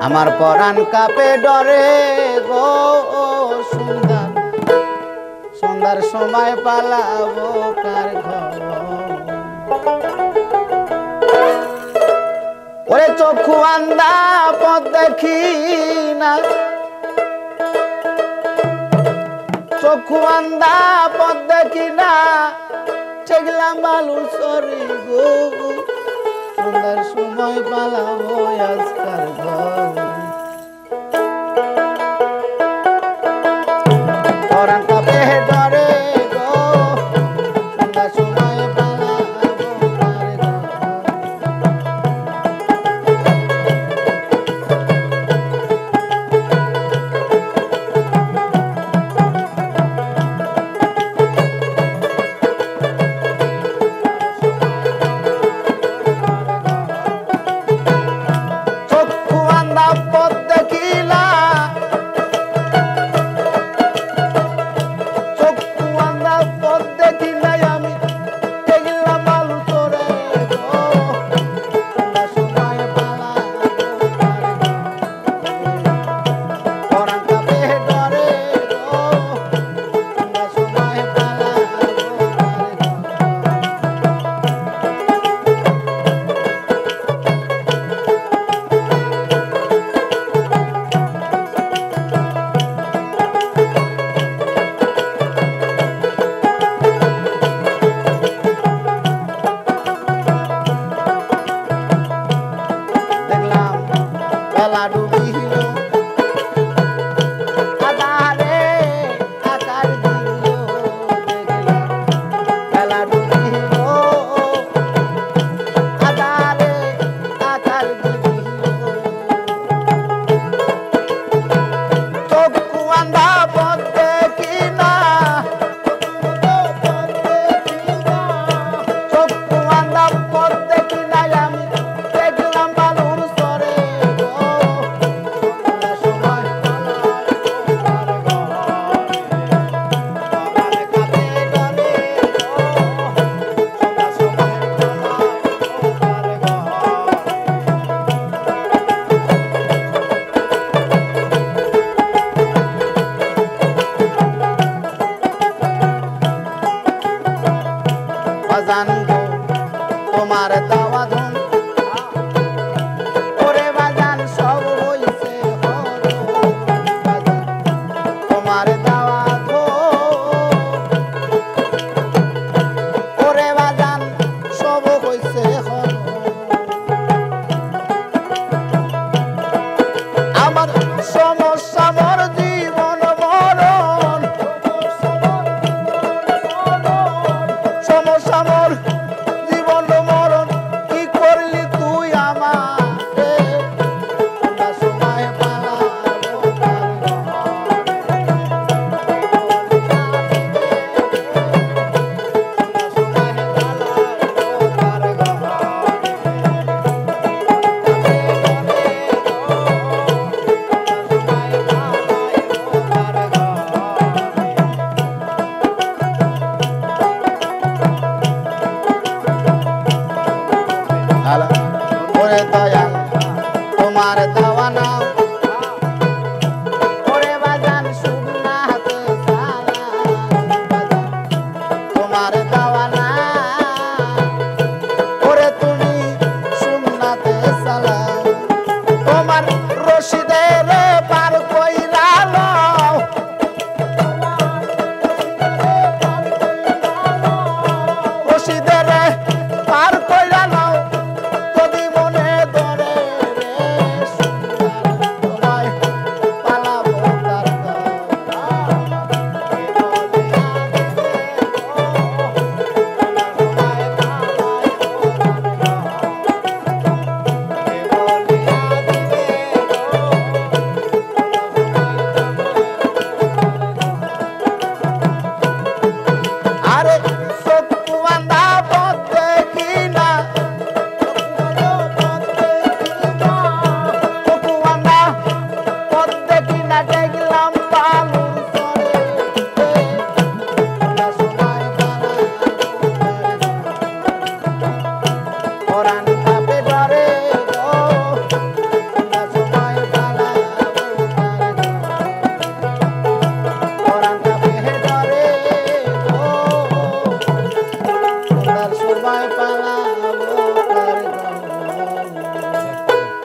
আমার পরাণ কাপে ডরে গো সুন্দর সন্ধ্যার সময় পালাবো কার ঘর ওরে চক্ষু আন্দা পথ দেখি না চক্ষু আন্দা পথ দেখি না চেগলাম বালুর সরি গো সন্ধ্যার সময় পালাবো আজকার ঘর পরাণ কাপে ডরে গো সন্ধ্যার সময় পালাবো কার ঘর তোমার দাওয়া ধন ওরে বাজান সব হইছে তোমার দাওয়া ওরে বাজান সব হইছে আমার সমস্যা মোর জীবন মরণ সমস্যা মোর ওরে দয়াল তোমার দাওয়া নাও ওরে বাজান শুকনা হাতে তোমার দাওয়া না ওরে তুমি শুকনাতে সালাও তোমার রশিদের পার কইরা লও রশিদের পার কইরা লও যদি মনে ধরে রে ছাড়া